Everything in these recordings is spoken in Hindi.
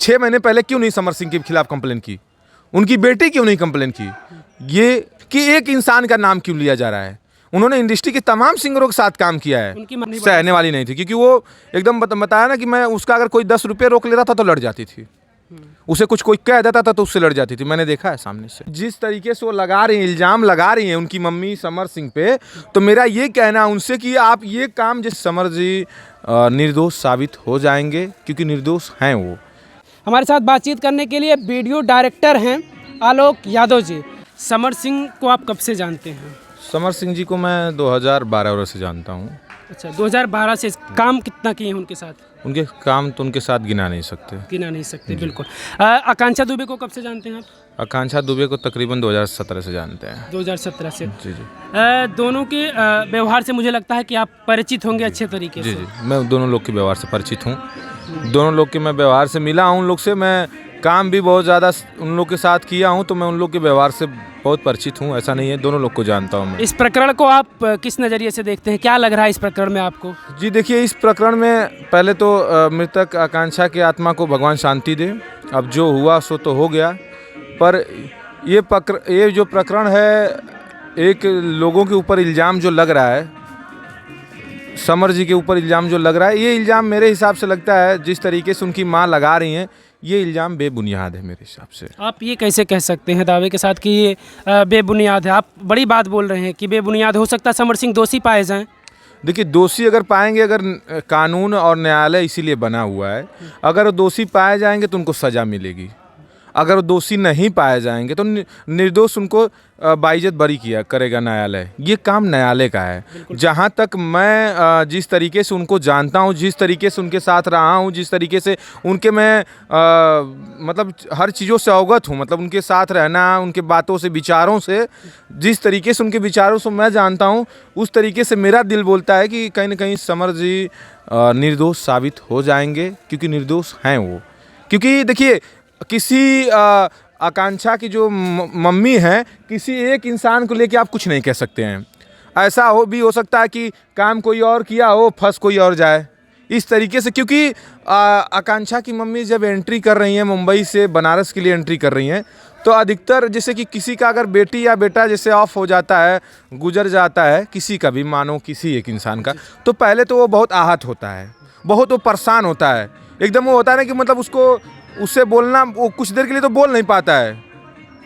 6 महीने पहले क्यों नहीं समर सिंह के खिलाफ कंप्लेन की? उनकी बेटी क्यों नहीं कंप्लेन की? ये कि एक इंसान का नाम क्यों लिया जा रहा है? उन्होंने इंडस्ट्री के तमाम सिंगरों के साथ काम किया है, उनकी सहने वाली नहीं थी, क्योंकि वो एकदम बताया ना कि मैं उसका अगर कोई 10 रुपये रोक ले रहा था तो लड़ जाती थी, उसे कुछ कोई कह देता था तो उससे लड़ जाती थी। मैंने देखा है सामने से जिस तरीके से वो लगा रही हैं, इल्ज़ाम लगा रही हैं उनकी मम्मी समर सिंह पे, तो मेरा ये कहना उनसे कि आप ये काम जिस समर जी निर्दोष साबित हो जाएंगे, क्योंकि निर्दोष हैं वो। हमारे साथ बातचीत करने के लिए वीडियो डायरेक्टर हैं आलोक यादव जी। समर सिंह को आप कब से जानते हैं? समर सिंह जी को मैं 2012 से जानता हूँ। अच्छा, 2012 से। काम कितना किए हैं उनके साथ? उनके काम तो उनके साथ गिना नहीं सकते। बिल्कुल। आकांक्षा दुबे को कब से जानते हैं आप? आकांक्षा दुबे को तकरीबन 2017 से जानते हैं। 2017 से। जी। दोनों के व्यवहार से मुझे लगता है कि आप परिचित होंगे अच्छे तरीके से। जी, मैं दोनों लोग के व्यवहार से परिचित हूँ। दोनों लोग के मैं व्यवहार से मिला हूँ, उन लोग से मैं काम भी बहुत ज़्यादा उन लोग के साथ किया हूँ, तो मैं उन लोग के व्यवहार से बहुत परिचित हूँ। ऐसा नहीं है, दोनों लोग को जानता हूँ मैं। इस प्रकरण को आप किस नज़रिए से देखते हैं? क्या लग रहा है इस प्रकरण में आपको? जी देखिए, इस प्रकरण में पहले तो मृतक आकांक्षा की आत्मा को भगवान शांति दे। अब जो हुआ सो तो हो गया, पर ये जो प्रकरण है, एक लोगों के ऊपर इल्ज़ाम जो लग रहा है, समर जी के ऊपर इल्ज़ाम जो लग रहा है, ये इल्ज़ाम मेरे हिसाब से लगता है जिस तरीके से उनकी माँ लगा रही हैं, ये इल्ज़ाम बेबुनियाद है मेरे हिसाब से। आप ये कैसे कह सकते हैं दावे के साथ कि ये बेबुनियाद है? आप बड़ी बात बोल रहे हैं कि बेबुनियाद। हो सकता है समर सिंह दोषी पाए जाएं। देखिए, दोषी अगर पाएंगे, अगर कानून और न्यायालय इसीलिए बना हुआ है, अगर दोषी पाए जाएंगे तो उनको सज़ा मिलेगी। अगर दोषी नहीं पाए जाएंगे तो निर्दोष उनको बाइज्जत बरी किया करेगा न्यायालय। ये काम न्यायालय का है। जहाँ तक मैं जिस तरीके से उनको जानता हूँ, जिस तरीके से उनके साथ रहा हूँ, जिस तरीके से उनके मैं मतलब हर चीज़ों से अवगत हूँ, मतलब उनके साथ रहना, उनके बातों से, विचारों से, जिस तरीके से उनके विचारों से मैं जानता हूँ, उस तरीके से मेरा दिल बोलता है कि कहीं ना कहीं समर जी निर्दोष साबित हो जाएंगे, क्योंकि निर्दोष हैं वो। क्योंकि देखिए, किसी आकांक्षा की जो मम्मी है, किसी एक इंसान को लेके आप कुछ नहीं कह सकते हैं। ऐसा हो सकता है कि काम कोई और किया हो, फंस कोई और जाए, इस तरीके से। क्योंकि आकांक्षा की मम्मी जब एंट्री कर रही हैं, मुंबई से बनारस के लिए एंट्री कर रही हैं, तो अधिकतर जैसे कि किसी का अगर बेटी या बेटा जैसे ऑफ हो जाता है, गुजर जाता है, किसी का भी, मानो किसी एक इंसान का, तो पहले तो वो बहुत आहत होता है, बहुत वो परेशान होता है, एकदम वो होता है ना कि मतलब उससे बोलना, वो कुछ देर के लिए तो बोल नहीं पाता है,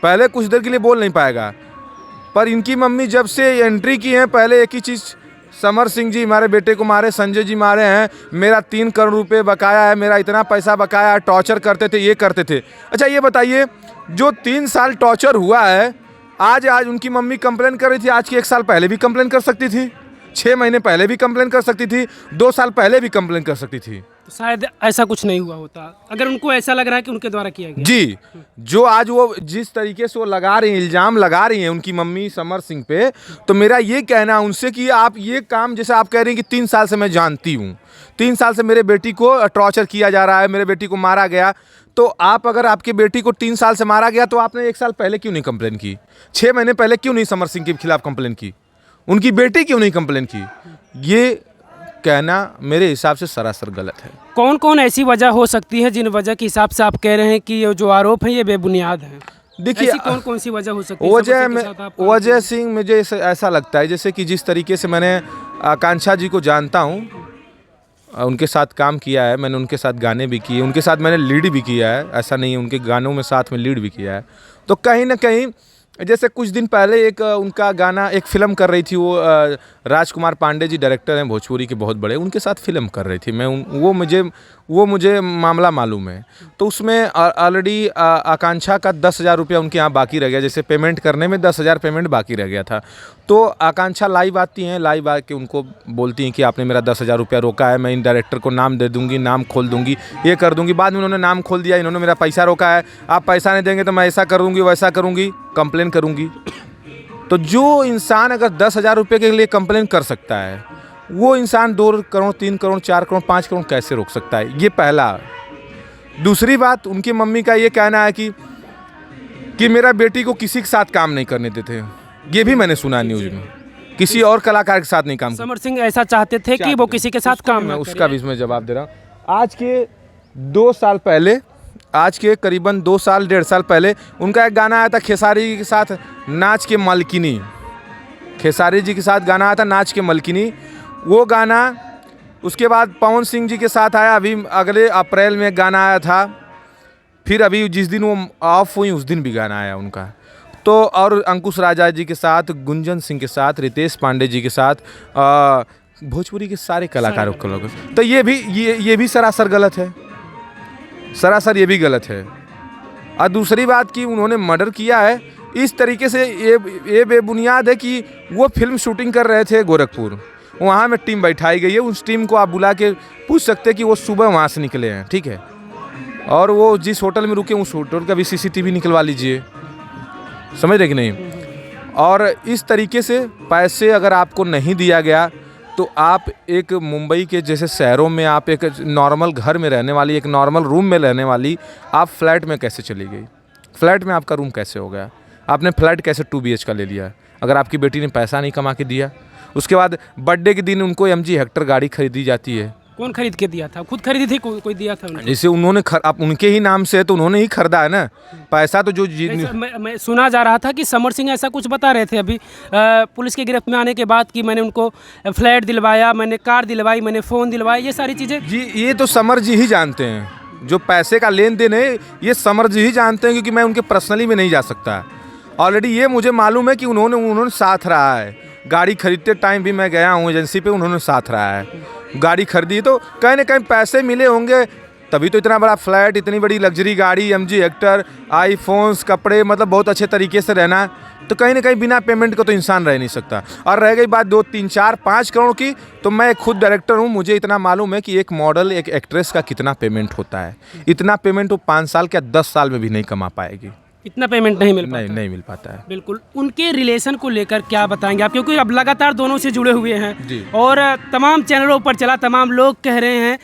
पहले कुछ देर के लिए बोल नहीं पाएगा। पर इनकी मम्मी जब से एंट्री की है, पहले एक ही चीज़, समर सिंह जी हमारे बेटे को मारे, संजय जी मारे हैं, मेरा 3 करोड़ रुपए बकाया है, मेरा इतना पैसा बकाया है, टॉर्चर करते थे, ये करते थे। अच्छा ये बताइए, जो 3 साल टॉर्चर हुआ है, आज उनकी मम्मी कंप्लेन कर रही थी, आज के 1 साल पहले भी कंप्लेन कर सकती थी, 6 महीने पहले भी कंप्लेन कर सकती थी, 2 साल पहले भी कंप्लेन कर सकती थी। तो शायद ऐसा कुछ नहीं हुआ होता, अगर उनको ऐसा लग रहा है कि उनके द्वारा किया गया। जी, जो आज वो जिस तरीके से वो लगा रही हैं, इल्ज़ाम लगा रही हैं उनकी मम्मी समर सिंह पे, तो मेरा ये कहना उनसे कि आप ये काम, जैसे आप कह रही हैं कि 3 साल से मैं जानती हूँ, 3 साल से मेरे बेटी को टॉर्चर किया जा रहा है, मेरे बेटी को मारा गया, तो आप अगर आपके बेटी को 3 साल से मारा गया, तो आपने 1 साल पहले क्यों नहीं कंप्लेन की? 6 महीने पहले क्यों नहीं समर सिंह के खिलाफ कंप्लेन की? उनकी बेटी क्यों नहीं कंप्लेन की? ये कहना मेरे हिसाब से सरासर गलत है। कौन कौन ऐसी वजह हो सकती है जिन वजह के हिसाब से आप कह रहे हैं कि ये जो आरोप है ये बेबुनियाद है? देखिए, कौन कौन सी वजह हो सकती है? वजह सिंह, मुझे ऐसा लगता है जैसे कि जिस तरीके से मैंने आकांक्षा जी को जानता हूँ, उनके साथ काम किया है, मैंने उनके साथ गाने भी किए, उनके साथ मैंने लीड भी किया है, ऐसा नहीं है, उनके गानों में साथ में लीड भी किया है। तो कहीं ना कहीं, जैसे कुछ दिन पहले एक उनका गाना, एक फ़िल्म कर रही थी वो, राजकुमार पांडे जी डायरेक्टर हैं भोजपुरी के बहुत बड़े, उनके साथ फ़िल्म कर रही थी मैं, वो मुझे मामला मालूम है। तो उसमें ऑलरेडी आकांक्षा का 10,000 रुपया उनके यहाँ बाकी रह गया, जैसे पेमेंट करने में 10,000 पेमेंट बाकी रह गया था। तो आकांक्षा लाइव आती हैं, लाइव आके उनको बोलती हैं कि आपने मेरा 10,000 रुपया रोका है, मैं इन डायरेक्टर को नाम दे दूँगी, नाम खोल दूँगी, ये कर दूँगी। बाद में उन्होंने नाम खोल दिया, इन्होंने मेरा पैसा रोका है, आप पैसा नहीं देंगे तो मैं ऐसा करूँगी, वैसा करूँगी, कंप्लेन करूँगी। तो जो इंसान अगर 10,000 रुपये के लिए कंप्लेन कर सकता है, वो इंसान 2 करोड़, 3 करोड़, 4 करोड़, 5 करोड़ कैसे रोक सकता है? ये पहला। दूसरी बात, उनकी मम्मी का ये कहना है कि मेरा बेटी को किसी के साथ काम नहीं करने देते। ये भी मैंने सुना न्यूज़ में, किसी और कलाकार के साथ नहीं काम। समर सिंह ऐसा चाहते थे कि वो किसी के साथ काम, मैं उसका भी इसमें जवाब दे रहा हूँ। आज के 2 साल पहले आज के करीबन 2 साल 1.5 साल पहले उनका एक गाना आया था खेसारी के साथ, नाच के मालकिनी। खेसारी जी के साथ गाना आया था नाच के मालकिनी, वो गाना। उसके बाद पवन सिंह जी के साथ आया, अभी अगले अप्रैल में गाना आया था। फिर अभी जिस दिन वो ऑफ हुई उस दिन भी गाना आया उनका। तो और अंकुश राजा जी के साथ, गुंजन सिंह के साथ, रितेश पांडे जी के साथ, भोजपुरी के सारे कलाकारों को लोग। तो ये भी सरासर गलत है, सरासर ये भी गलत है। और दूसरी बात कि उन्होंने मर्डर किया है इस तरीके से, ये बेबुनियाद है कि वो फिल्म शूटिंग कर रहे थे गोरखपुर, वहाँ में टीम बैठाई गई है। उस टीम को आप बुला के पूछ सकते हैं कि वो सुबह वहाँ से निकले हैं, ठीक है। और वो जिस होटल में रुके उस होटल का भी CCTV निकलवा लीजिए, समझ रहे कि नहीं। और इस तरीके से पैसे अगर आपको नहीं दिया गया तो आप एक मुंबई के जैसे शहरों में आप एक नॉर्मल घर में रहने वाली, एक नॉर्मल रूम में रहने वाली, आप फ्लैट में कैसे चली गई? फ्लैट में आपका रूम कैसे हो गया? आपने फ्लैट कैसे 2 BH का ले लिया अगर आपकी बेटी ने पैसा नहीं कमा के दिया? उसके बाद बर्थडे के दिन उनको MG हेक्टर गाड़ी खरीदी जाती है। कौन खरीद के दिया था? खुद खरीदी थी? कोई दिया था उन्होंने? जैसे उन्होंने आप उनके ही नाम से है तो उन्होंने ही खरीदा है ना, पैसा तो जो मैं सुना जा रहा था कि समर सिंह ऐसा कुछ बता रहे थे अभी पुलिस के गिरफ्त में आने के बाद कि मैंने उनको फ्लैट दिलवाया, मैंने कार दिलवाई, मैंने फ़ोन दिलवाया, ये सारी चीज़ें। जी ये तो समर जी ही जानते हैं, जो पैसे का लेन देन है ये समर जी ही जानते हैं, क्योंकि मैं उनके पर्सनली में नहीं जा सकता। ऑलरेडी ये मुझे मालूम है कि उन्होंने साथ रहा है। गाड़ी खरीदते टाइम भी मैं गया हूँ एजेंसी पे, उन्होंने साथ रहा है। गाड़ी खरीदी तो कहीं ना कहीं पैसे मिले होंगे, तभी तो इतना बड़ा फ्लैट, इतनी बड़ी लग्जरी गाड़ी, MG हेक्टर, आईफोन्स, कपड़े, मतलब बहुत अच्छे तरीके से रहना। तो कहीं ना कहीं बिना पेमेंट का तो इंसान रह नहीं सकता। और रह गई बात 2, 3, 4, 5 करोड़ की, तो मैं खुद डायरेक्टर हूँ, मुझे इतना मालूम है कि एक मॉडल, एक एक्ट्रेस का कितना पेमेंट होता है। इतना पेमेंट वो 5 साल या 10 साल में भी नहीं कमा पाएगी। इतना पेमेंट नहीं मिल पाता? नहीं मिल पाता है। बिल्कुल। उनके रिलेशन को लेकर क्या बताएंगे आप, क्योंकि अब लगातार दोनों से जुड़े हुए हैं जी। और तमाम चैनलों पर चला, तमाम लोग कह रहे हैं,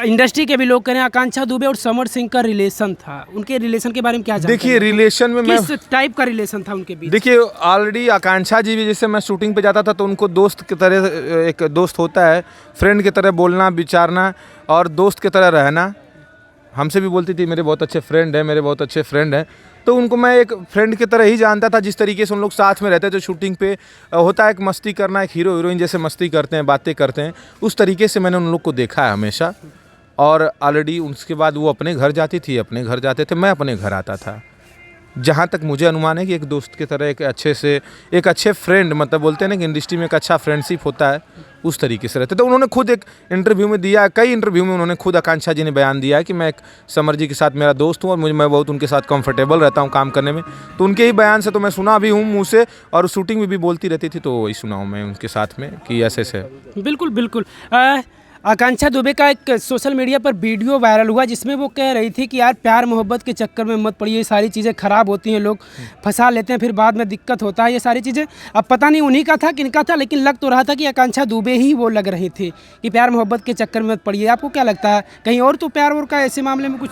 इंडस्ट्री के भी लोग कह रहे हैं आकांक्षा दुबे और समर सिंह का रिलेशन था। उनके रिलेशन के बारे में क्या जानते हैं? देखिए रिलेशन में किस टाइप का रिलेशन था उनके बीच? देखिए ऑलरेडी आकांक्षा जी भी, जैसे मैं शूटिंग पे जाता था तो उनको दोस्त की तरह, एक दोस्त होता है, फ्रेंड की तरह बोलना विचारना और दोस्त की तरह रहना। हमसे भी बोलती थी मेरे बहुत अच्छे फ्रेंड हैं, मेरे बहुत अच्छे फ्रेंड हैं। तो उनको मैं एक फ्रेंड की तरह ही जानता था। जिस तरीके से उन लोग साथ में रहते थे शूटिंग पे, होता है एक मस्ती करना, एक हीरो हीरोइन जैसे मस्ती करते हैं, बातें करते हैं, उस तरीके से मैंने उन लोग को देखा है हमेशा। और ऑलरेडी उसके बाद वो अपने घर जाती थी, अपने घर जाते थे, मैं अपने घर आता था। जहाँ तक मुझे अनुमान है कि एक दोस्त की तरह, एक अच्छे फ्रेंड, मतलब बोलते हैं ना कि इंडस्ट्री में एक अच्छा फ्रेंडशिप होता है, उस तरीके से रहते। तो उन्होंने खुद एक इंटरव्यू में दिया, कई इंटरव्यू में उन्होंने खुद, आकांक्षा जी ने बयान दिया है कि मैं एक समर जी के साथ मेरा दोस्त हूँ और मैं बहुत उनके साथ कंफर्टेबल रहता हूँ काम करने में। तो उनके ही बयान से तो मैं सुना भी हूँ मुँह से, और शूटिंग में भी बोलती रहती थी, तो वही सुना हूँ मैं उनके साथ में कि ऐसे से। बिल्कुल बिल्कुल। आकांक्षा दुबे का एक सोशल मीडिया पर वीडियो वायरल हुआ जिसमें वो कह रही थी कि यार प्यार मोहब्बत के चक्कर में मत पड़िए, ये सारी चीज़ें ख़राब होती हैं, लोग फंसा लेते हैं, फिर बाद में दिक्कत होता है, ये सारी चीज़ें। अब पता नहीं उन्हीं का था किनका था, लेकिन लग तो रहा था कि आकांक्षा दुबे ही वो लग रही थी कि प्यार मोहब्बत के चक्कर में मत पड़िए। आपको क्या लगता है, कहीं और तो प्यार और का ऐसे मामले में कुछ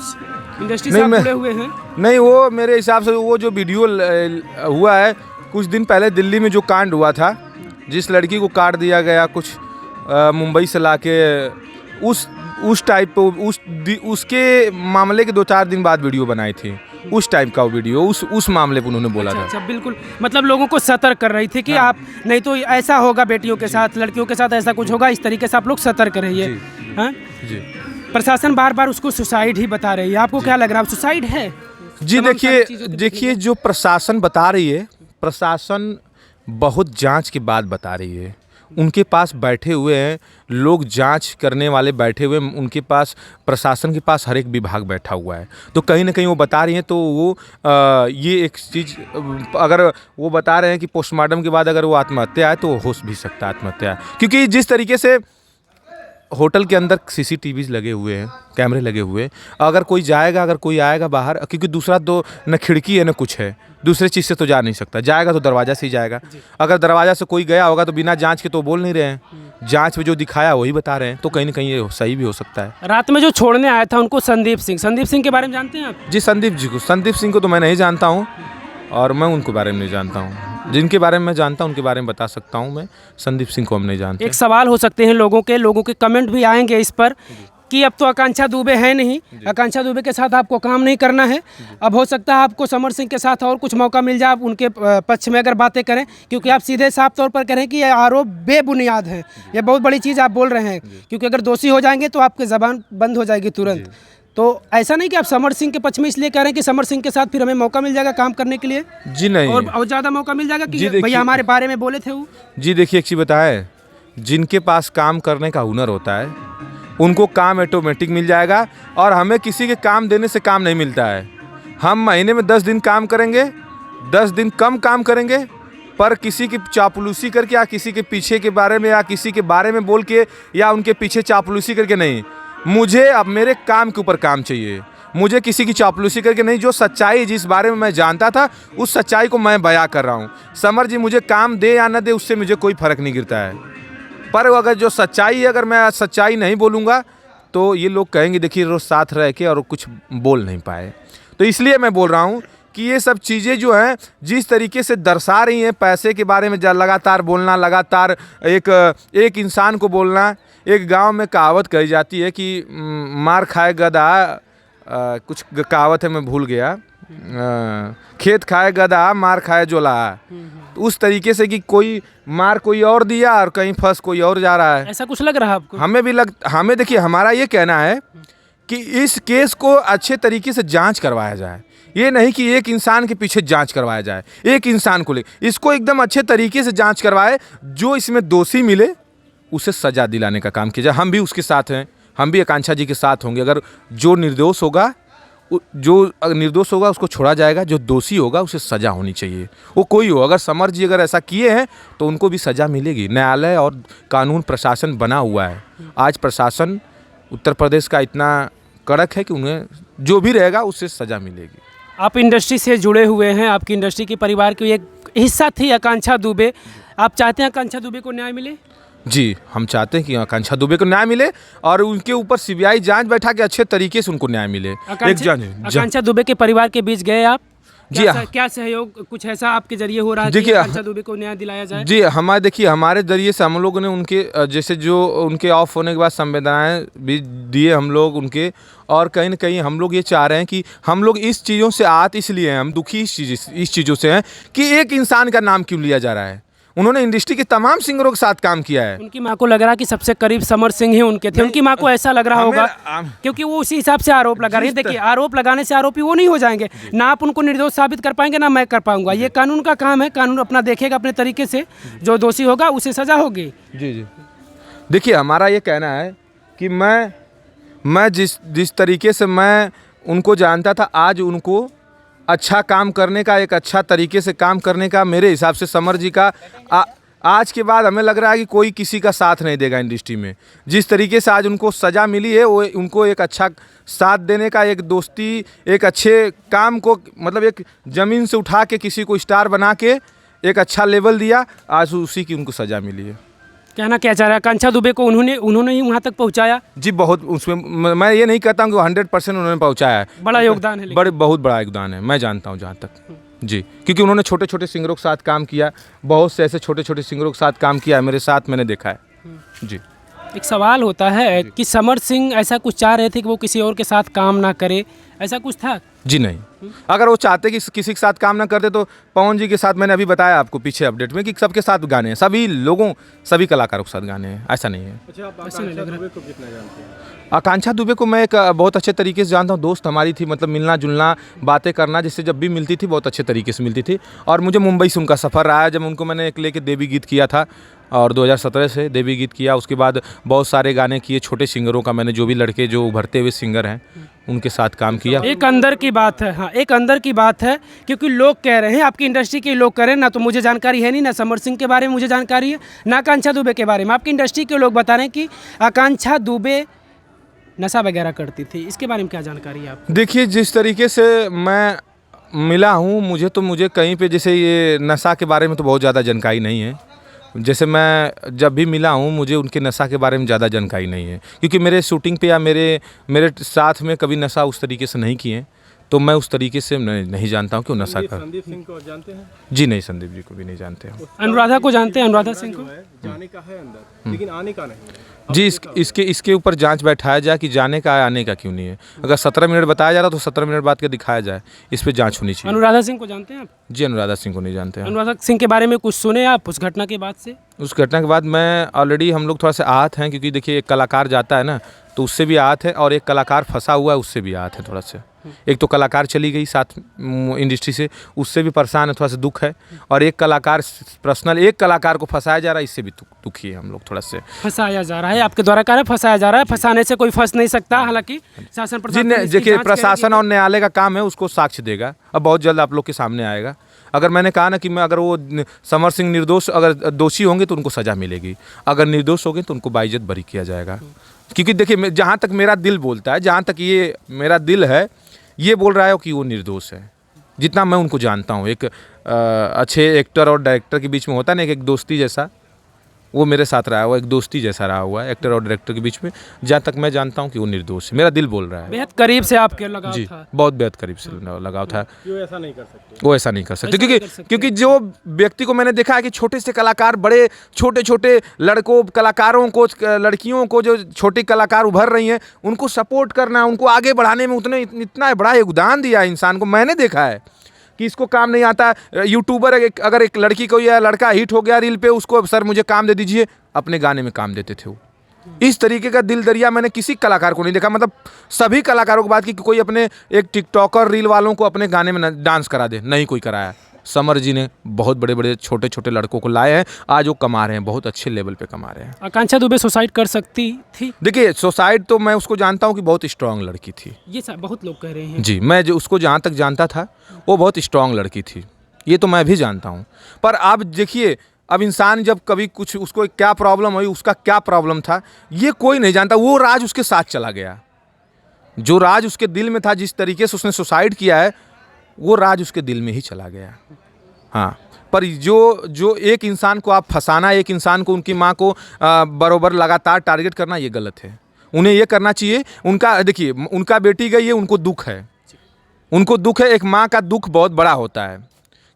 इंडस्ट्री से जुड़े हुए हैं? नहीं, वो मेरे हिसाब से वो जो वीडियो हुआ है कुछ दिन पहले दिल्ली में जो कांड हुआ था, जिस लड़की को काट दिया गया कुछ मुंबई से लाके, उस टाइप उसके मामले के 2-4 दिन बाद वीडियो बनाई थी, उस टाइप का वो वीडियो, उस मामले पर उन्होंने बोला था। अच्छा, बिल्कुल। मतलब लोगों को सतर्क कर रही थी कि आप नहीं तो ऐसा होगा बेटियों के साथ, लड़कियों के साथ ऐसा कुछ होगा, इस तरीके से आप लोग सतर्क रहिए। हाँ जी। प्रशासन बार बार उसको सुसाइड ही बता रही है, आपको क्या लग रहा है सुसाइड है? जी देखिए जो प्रशासन बता रही है, प्रशासन बहुत जांच के बाद बता रही है। उनके पास बैठे हुए हैं लोग, जांच करने वाले बैठे हुए हैं, उनके पास, प्रशासन के पास हर एक विभाग बैठा हुआ है। तो कहीं ना कहीं वो बता रही हैं, तो वो ये एक चीज़, अगर वो बता रहे हैं कि पोस्टमार्टम के बाद अगर वो आत्महत्या है तो हो भी सकता है आत्महत्या, क्योंकि जिस तरीके से होटल के अंदर CCTVs लगे हुए हैं, कैमरे लगे हुए हैं, अगर कोई जाएगा, अगर कोई आएगा बाहर, क्योंकि दूसरा तो न खिड़की है न कुछ है, दूसरे चीज़ से तो जा नहीं सकता, जाएगा तो दरवाज़ा से ही जाएगा। अगर दरवाज़ा से कोई गया होगा तो बिना जांच के तो बोल नहीं रहे हैं, जांच में जो दिखाया वही बता रहे हैं, तो कहीं ना कहीं ये सही भी हो सकता है। रात में जो छोड़ने आया था उनको संदीप सिंह के बारे में जानते हैं आप? जी, संदीप सिंह को तो मैं नहीं जानता हूँ, और मैं उनके बारे में नहीं जानता हूँ। जिनके बारे में मैं जानता हूँ उनके बारे में बता सकता हूँ मैं, संदीप सिंह को हम नहीं जानते। एक सवाल हो सकते हैं लोगों के कमेंट भी आएंगे इस पर कि अब तो आकांक्षा दुबे है नहीं, आकांक्षा दुबे के साथ आपको काम नहीं करना है। अब हो सकता है आपको समर सिंह के साथ और कुछ मौका मिल जाए, आप उनके पक्ष में अगर बातें करें, क्योंकि आप सीधे साफ तौर पर कह रहे हैं कि ये आरोप बेबुनियाद है। ये बहुत बड़ी चीज़ आप बोल रहे हैं, क्योंकि अगर दोषी हो जाएंगे तो आपकी ज़बान बंद हो जाएगी तुरंत। तो ऐसा नहीं कि आप समर सिंह के पक्ष में इसलिए कह रहे हैं कि समर सिंह के साथ फिर हमें मौका मिल जाएगा काम करने के लिए? जी नहीं, और ज़्यादा मौका मिल जाएगा कि भैया हमारे बारे में बोले थे वो। जी देखिए, एक चीज़ बताए, जिनके पास काम करने का हुनर होता है उनको काम ऑटोमेटिक मिल जाएगा, और हमें किसी के काम देने से काम नहीं मिलता है। हम महीने में 10 दिन काम करेंगे, 10 दिन कम काम करेंगे, पर किसी की चापलूसी करके या किसी के पीछे के बारे में या किसी के बारे में बोल के या उनके पीछे चापलूसी करके नहीं। मुझे अब मेरे काम के ऊपर काम चाहिए, मुझे किसी की चापलूसी करके नहीं। जो सच्चाई जिस बारे में मैं जानता था उस सच्चाई को मैं बयां कर रहा हूँ। समर जी मुझे काम दे या ना दे उससे मुझे कोई फ़र्क नहीं गिरता है, पर अगर जो सच्चाई है, अगर मैं सच्चाई नहीं बोलूँगा तो ये लोग कहेंगे देखिए रोज़ साथ रह के और कुछ बोल नहीं पाए। तो इसलिए मैं बोल रहा हूँ कि ये सब चीज़ें जो हैं जिस तरीके से दर्शा रही हैं, पैसे के बारे में लगातार बोलना, लगातार एक इंसान को बोलना। एक गांव में कहावत कही जाती है कि मार खाए गधा, कुछ कहावत है मैं भूल गया, खेत खाए गधा मार खाए जोला। तो उस तरीके से कि कोई मार कोई और दिया और कहीं फंस कोई और जा रहा है। ऐसा कुछ लग रहा है आपको? हमें देखिए, हमारा ये कहना है कि इस केस को अच्छे तरीके से जांच करवाया जाए। ये नहीं कि एक इंसान के पीछे जांच करवाया जाए, एक इंसान को ले, इसको एकदम अच्छे तरीके से जांच करवाए। जो इसमें दोषी मिले उसे सजा दिलाने का काम किया जाए। हम भी उसके साथ हैं, हम भी आकांक्षा जी के साथ होंगे। अगर जो निर्दोष होगा उसको छोड़ा जाएगा, जो दोषी होगा उसे सजा होनी चाहिए, वो कोई हो। अगर समर जी अगर ऐसा किए हैं तो उनको भी सजा मिलेगी। न्यायालय और कानून प्रशासन बना हुआ है। आज प्रशासन उत्तर प्रदेश का इतना कड़क है कि उन्हें जो भी रहेगा उससे सजा मिलेगी। आप इंडस्ट्री से जुड़े हुए हैं, आपकी इंडस्ट्री के परिवार की एक हिस्सा थी आकांक्षा दुबे। आप चाहते हैं आकांक्षा दुबे को न्याय मिले? जी, हम चाहते हैं कि आकांक्षा दुबे को न्याय मिले और उनके ऊपर सीबीआई जांच बैठा के अच्छे तरीके से उनको न्याय मिले। आकांक्षा दुबे के परिवार के बीच गए आप? जी क्या सहयोग कुछ ऐसा आपके जरिए हो रहा है कि आकांक्षा दुबे को न्याय दिलाया जाए? जी, हमारे जरिए से हम लोगों ने उनके जैसे जो उनके ऑफ होने के बाद संवेदनाएं भी दिए हम लोग उनके। और कहीं ना कहीं हम लोग ये चाह रहे हैं कि हम लोग इस चीज़ों से इसलिए हैं, हम दुखी इस चीज़ों से हैं कि एक इंसान का नाम क्यों लिया जा रहा है। उन्होंने इंडस्ट्री के तमाम सिंगरों के साथ काम किया है। उनकी माँ को लग रहा कि सबसे करीब समर सिंह ही उनके थे। उनकी माँ को ऐसा लग रहा होगा क्योंकि वो उसी हिसाब से आरोप लगा रही है। देखिए, आरोप लगाने से आरोपी वो नहीं हो जाएंगे, ना आप उनको निर्दोष साबित कर पाएंगे ना मैं कर पाऊंगा। ये कानून का काम है, कानून अपना देखेगा अपने तरीके से, जो दोषी होगा उसे सजा होगी। जी, देखिए, हमारा ये कहना है कि मैं जिस तरीके से मैं उनको जानता था, आज उनको अच्छा काम करने का, एक अच्छा तरीके से काम करने का मेरे हिसाब से समर जी का आज के बाद हमें लग रहा है कि कोई किसी का साथ नहीं देगा इंडस्ट्री में। जिस तरीके से आज उनको सज़ा मिली है, वो उनको एक अच्छा साथ देने का, एक दोस्ती, एक अच्छे काम को, मतलब एक ज़मीन से उठा के किसी को स्टार बना के एक अच्छा लेवल दिया, आज उसी की उनको सज़ा मिली है। कहना क्या चाह रहा है? आकांक्षा दुबे को उन्होंने ही वहाँ तक पहुँचाया? जी, बहुत। उसमें मैं ये नहीं कहता हूँ कि 100% उन्होंने पहुँचाया है। बड़ा योगदान है, बहुत बड़ा योगदान है, मैं जानता हूँ जहाँ तक। जी, क्योंकि उन्होंने छोटे छोटे सिंगरों के साथ काम किया, बहुत से ऐसे छोटे छोटे सिंगरों के साथ काम किया है, मेरे साथ मैंने देखा है। जी, एक सवाल होता है कि समर सिंह ऐसा कुछ चाह रहे थे कि वो किसी और के साथ काम ना करे, ऐसा कुछ था? जी नहीं, अगर वो चाहते कि किसी के साथ काम ना करते तो पवन जी के साथ, मैंने अभी बताया आपको पीछे अपडेट में कि सबके साथ गाने हैं, सभी कलाकारों के साथ गाने हैं, ऐसा नहीं है। अच्छा, आप आकांक्षा दुबे को कितना जानते हैं? आकांक्षा दुबे को मैं एक बहुत अच्छे तरीके से जानता हूँ। दोस्त हमारी थी, मतलब मिलना जुलना, बातें करना, जिससे जब भी मिलती थी बहुत अच्छे तरीके से मिलती थी। और मुझे मुंबई से उनका सफ़र रहा है, जब उनको मैंने एक लेके देवी गीत किया था और 2017 से देवी गीत किया। उसके बाद बहुत सारे गाने किए छोटे सिंगरों का, मैंने जो भी लड़के जो उभरते हुए सिंगर हैं उनके साथ काम किया। एक अंदर की बात है, हाँ, एक अंदर की बात है, क्योंकि लोग कह रहे हैं, आपकी इंडस्ट्री के लोग कह रहे हैं, ना तो मुझे जानकारी है नहीं, ना समर सिंह के बारे में मुझे जानकारी है, ना आकांक्षा दुबे के बारे में। आपकी इंडस्ट्री के लोग बता रहे हैं कि आकांक्षा दुबे नशा वगैरह करती थी, इसके बारे में क्या जानकारी है आपको? देखिए, जिस तरीके से मैं मिला हूँ, मुझे कहीं पे जैसे ये नशा के बारे में तो बहुत ज़्यादा जानकारी नहीं है। जैसे मैं जब भी मिला हूँ, मुझे उनके नशा के बारे में ज़्यादा जानकारी नहीं है, क्योंकि मेरे शूटिंग पे या मेरे साथ में कभी नशा उस तरीके से नहीं किए। तो मैं उस तरीके से नहीं जानता हूँ कि वो नशा कर। संदीप सिंह को जानते हैं? जी नहीं, संदीप जी को भी नहीं जानते हैं। अनुराधा को जानते हैं? अनुराधा सिंह को जाने का है अंदर, लेकिन आने का नहीं है। जी इसके ऊपर जांच बैठाया जाए कि जाने का है, आने का क्यों नहीं है। अगर 17 मिनट बताया जा रहा तो 17 मिनट बाद के दिखाया जाए, इस पे जांच होनी चाहिए। अनुराधा सिंह को जानते हैं आप? जी अनुराधा सिंह को नहीं जानते हैं। अनुराधा सिंह के बारे में कुछ सुने आप उस घटना के बाद से? उस घटना के बाद मैं ऑलरेडी हम लोग थोड़ा सा आहत हैं, क्योंकि देखिए एक कलाकार जाता है ना तो उससे भी आहत है, और एक कलाकार फंसा हुआ है उससे भी आहत है थोड़ा सा। एक तो कलाकार चली गई साथ इंडस्ट्री से, उससे भी परेशान है, थोड़ा सा दुख है। और एक कलाकार पर्सनल एक कलाकार को फंसाया जा रहा है, इससे भी दुखी है हम लोग थोड़ा से। फंसाया जा रहा है, आपके द्वारा कह रहे हैं फंसाया जा रहा है। फंसाने से कोई फंस नहीं सकता, हालांकि शासन जी प्रशासन इसकी देखिए जांच प्रशासन करेगी। और न्यायालय का काम है, उसको साक्ष्य देगा। अब बहुत जल्द आप लोग के सामने आएगा। अगर मैंने कहा ना कि मैं अगर वो समर सिंह निर्दोष अगर दोषी होंगे तो उनको सज़ा मिलेगी, अगर निर्दोष होंगे तो उनको बाइज्जत बरी किया जाएगा। क्योंकि देखिए जहाँ तक मेरा दिल बोलता है, जहाँ तक ये मेरा दिल है, ये बोल रहा है कि वो निर्दोष है। जितना मैं उनको जानता हूँ, एक अच्छे एक्टर और डायरेक्टर के बीच में होता है ना एक दोस्ती जैसा, वो मेरे साथ रहा हुआ, एक दोस्ती जैसा रहा हुआ है एक्टर और डायरेक्टर के बीच में। जहाँ तक मैं जानता हूँ कि वो निर्दोष है, मेरा दिल बोल रहा है। बेहद करीब से आपके लगाव जी था। बहुत बेहद करीब से लगाव था। क्यों ऐसा नहीं कर सकते? वो ऐसा नहीं कर सकते, ऐसा नहीं कर सकते। क्योंकि जो व्यक्ति को मैंने देखा है कि छोटे से कलाकार, बड़े छोटे छोटे लड़कों कलाकारों को, लड़कियों को, जो छोटी कलाकार उभर रही हैं, उनको सपोर्ट करना, उनको आगे बढ़ाने में इतना बड़ा योगदान दिया इंसान को। मैंने देखा है कि इसको काम नहीं आता। यूट्यूबर अगर एक लड़की को या लड़का हिट हो गया रील पे, उसको सर मुझे काम दे दीजिए, अपने गाने में काम देते थे वो। इस तरीके का दिल दरिया मैंने किसी कलाकार को नहीं देखा। मतलब सभी कलाकारों की बात की कि कोई अपने एक टिकटॉकर रील वालों को अपने गाने में डांस करा दे, नहीं कोई कराया। समर जी ने बहुत बड़े बड़े छोटे छोटे लड़कों को लाए हैं, आज वो कमा रहे हैं, बहुत अच्छे लेवल पे कमा रहे हैं। आकांक्षा दुबे सुसाइड कर सकती थी? देखिए सुसाइड तो मैं उसको जानता हूँ कि बहुत स्ट्रांग लड़की थी। ये बहुत लोग कह रहे हैं। जी मैं जो उसको जहाँ तक जानता था, वो बहुत स्ट्रांग लड़की थी, ये तो मैं भी जानता हूँ। पर अब देखिए, अब इंसान जब कभी कुछ उसको क्या प्रॉब्लम हुई, उसका क्या प्रॉब्लम था, ये कोई नहीं जानता। वो राज उसके साथ चला गया, जो राज उसके दिल में था, जिस तरीके से उसने सुसाइड किया है, वो राज उसके दिल में ही चला गया। हाँ, पर जो एक इंसान को आप फंसाना, एक इंसान को, उनकी माँ को बरोबर लगातार टारगेट करना, ये गलत है। उन्हें ये करना चाहिए, उनका देखिए उनका बेटी गई है, उनको दुख है, उनको दुख है। एक माँ का दुख बहुत बड़ा होता है,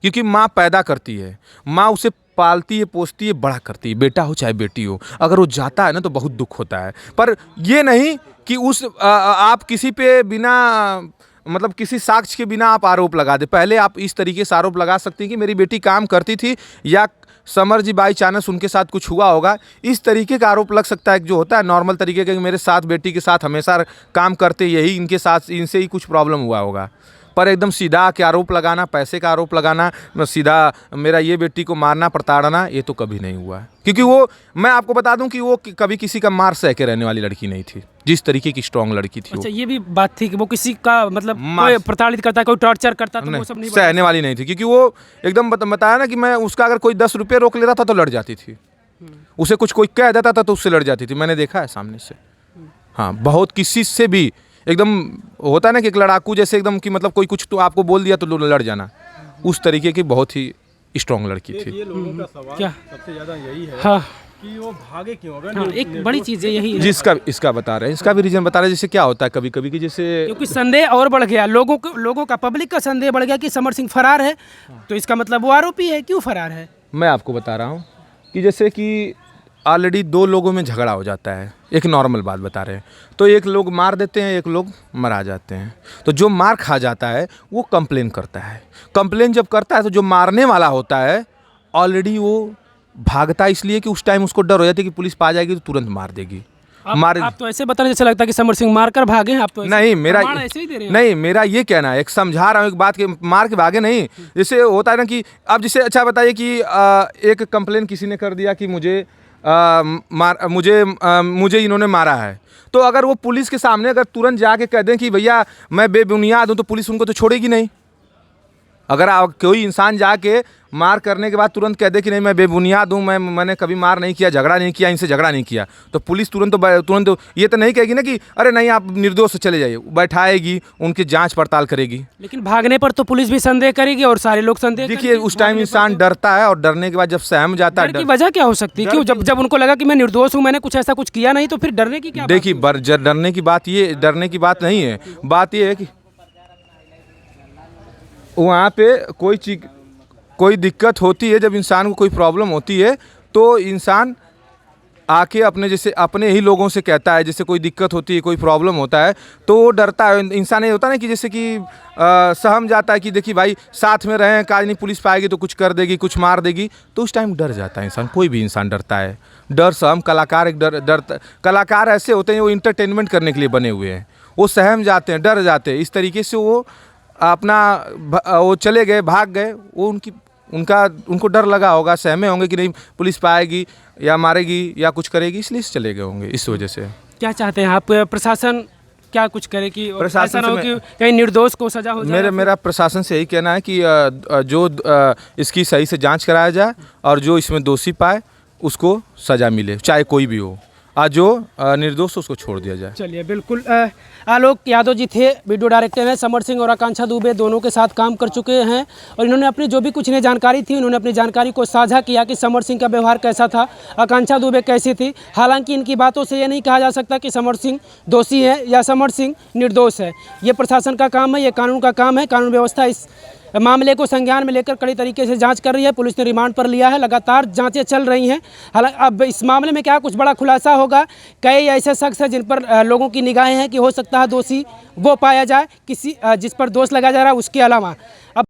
क्योंकि माँ पैदा करती है, माँ उसे पालती है, पोसती है, बड़ा करती है, बेटा हो चाहे बेटी हो। अगर वो जाता है ना तो बहुत दुख होता है। पर ये नहीं कि आप किसी पे बिना मतलब किसी साक्ष्य के बिना आप आरोप लगा दे। पहले आप इस तरीके से आरोप लगा सकती हैं कि मेरी बेटी काम करती थी, या समर जी बाई चांस उनके साथ कुछ हुआ होगा, इस तरीके का आरोप लग सकता है। जो होता है नॉर्मल तरीके का कि मेरे साथ बेटी के साथ हमेशा काम करते, यही इनके साथ, इनसे ही कुछ प्रॉब्लम हुआ होगा। पर एकदम सीधा के आरोप लगाना, पैसे का आरोप लगाना, सीधा मेरा ये बेटी को मारना, प्रताड़ना, ये तो कभी नहीं हुआ। क्योंकि वो, मैं आपको बता दूं कि वो कभी किसी का मार सह के रहने वाली लड़की नहीं थी, जिस तरीके की स्ट्रांग लड़की थी। अच्छा, ये भी बात थी कि वो किसी का मतलब कोई प्रताड़ित करता, कोई टॉर्चर करता, तो वो सब नहीं सहने वाली नहीं थी। क्योंकि वो एकदम बताया ना कि मैं उसका अगर कोई 10 रुपये रोक लेता था तो लड़ जाती थी, उसे कुछ कोई कह देता था तो उससे लड़ जाती थी। मैंने देखा है सामने से। हाँ, बहुत किसी से भी एकदम होता है ना कि एक लड़ाकू जैसे, एकदम कि मतलब कोई कुछ तो आपको बोल दिया तो लड़ जाना, उस तरीके की बहुत ही स्ट्रांग लड़की थी। ये लोगों का सवाल क्या? सबसे ज़्यादा यही है हाँ, कि वो भागे क्यों? अगर हाँ, एक बड़ी चीज़ है यही है। जिसका इसका बता रहे हैं, इसका भी रीजन बता रहे हैं। जैसे क्या होता है कभी कभी कि जैसे, क्योंकि संदेह और बढ़ गया, लोगों का, पब्लिक का संदेह बढ़ गया कि समर सिंह फरार है, तो इसका मतलब वो आरोपी है। क्यों फरार है? मैं आपको बता रहा हूँ कि जैसे कि ऑलरेडी 2 लोगों में झगड़ा हो जाता है, एक नॉर्मल बात बता रहे हैं, तो एक लोग मार देते हैं, एक लोग मरा जाते हैं। तो जो मार खा जाता है वो कंप्लेन करता है। कंप्लेन जब करता है तो जो मारने वाला होता है ऑलरेडी वो भागता है, इसलिए कि उस टाइम उसको डर हो जाता है कि पुलिस पा जाएगी तो तुरंत मार देगी। आप तो ऐसे बता रहे जैसे लगता है कि समर सिंह मार कर भागे हैं। आप तो नहीं, मेरा ऐसे ही दे रहे हैं। नहीं, मेरा ये कहना है, एक समझा रहा हूँ एक बात के, मार के भागे नहीं। जैसे होता है ना कि अब जैसे, अच्छा बताइए कि एक कंप्लेन किसी ने कर दिया कि मुझे इन्होंने मारा है, तो अगर वो पुलिस के सामने अगर तुरंत जाके कह दें कि भैया मैं बेबुनियाद हूँ, तो पुलिस उनको तो छोड़ेगी नहीं। अगर कोई इंसान जाके मार करने के बाद तुरंत कह दे कि नहीं मैं बेबुनियाद हूँ, मैंने कभी मार नहीं किया, झगड़ा नहीं किया, इनसे झगड़ा नहीं किया, तो पुलिस तुरंत ये तो नहीं कहेगी ना कि अरे नहीं आप निर्दोष से चले जाइए। बैठाएगी, उनकी जांच पड़ताल करेगी। लेकिन भागने पर तो पुलिस भी संदेह करेगी और सारे लोग संदेह देखिए उस टाइम इंसान डरता है, और डरने के बाद जब सहम जाता है, डर की वजह क्या हो सकती है? क्यों? जब उनको लगा कि मैं निर्दोष हूँ, मैंने कुछ ऐसा कुछ किया नहीं, तो फिर डरने की क्या? देखिए डरने की बात नहीं है। बात ये है कि वहाँ पे कोई दिक्कत होती है, जब इंसान को कोई प्रॉब्लम होती है तो इंसान आके अपने ही लोगों से कहता है। जैसे कोई दिक्कत होती है, कोई प्रॉब्लम होता है तो वो डरता है। इंसान ये होता है ना कि जैसे कि सहम जाता है कि देखिए भाई साथ में रहें, काज नहीं, पुलिस पाएगी तो कुछ कर देगी, कुछ मार देगी, तो उस टाइम डर जाता है इंसान। कोई भी इंसान डरता है। डर सहम कलाकार एक कलाकार ऐसे होते हैं, वो इंटरटेनमेंट करने के लिए बने हुए हैं। वो सहम जाते हैं, डर जाते हैं, इस तरीके से वो वो चले गए, भाग गए। वो उनको डर लगा होगा, सहमे होंगे कि नहीं पुलिस पाएगी या मारेगी या कुछ करेगी, इसलिए चले गए होंगे इस वजह से। क्या चाहते हैं आप, प्रशासन क्या कुछ करे कि प्रशासन ऐसा ना हो से कि कहीं निर्दोष को सजा हो जाए? मेरा प्रशासन से यही कहना है कि जो इसकी सही से जांच कराया जाए और जो इसमें दोषी पाए उसको सज़ा मिले, चाहे कोई भी हो, और जो निर्दोष उसको छोड़ दिया जाए। चलिए, बिल्कुल। आलोक यादव जी थे, वीडियो डायरेक्टर हैं। समर सिंह और आकांक्षा दुबे दोनों के साथ काम कर चुके हैं और इन्होंने अपनी जो भी कुछ इन्हें जानकारी थी, उन्होंने अपनी जानकारी को साझा किया कि समर सिंह का व्यवहार कैसा था, आकांक्षा दुबे कैसी थी। हालांकि इनकी बातों से ये नहीं कहा जा सकता कि समर सिंह दोषी है या समर सिंह निर्दोष है। ये प्रशासन का काम है, ये कानून का काम है। कानून व्यवस्था इस मामले को संज्ञान में लेकर कड़ी तरीके से जांच कर रही है। पुलिस ने रिमांड पर लिया है, लगातार जांचें चल रही हैं। हालांकि अब इस मामले में क्या कुछ बड़ा खुलासा होगा, कई ऐसे शख्स हैं जिन पर लोगों की निगाहें हैं कि हो सकता है दोषी वो पाया जाए, जिस पर दोष लगाया जा रहा है उसके अलावा। अब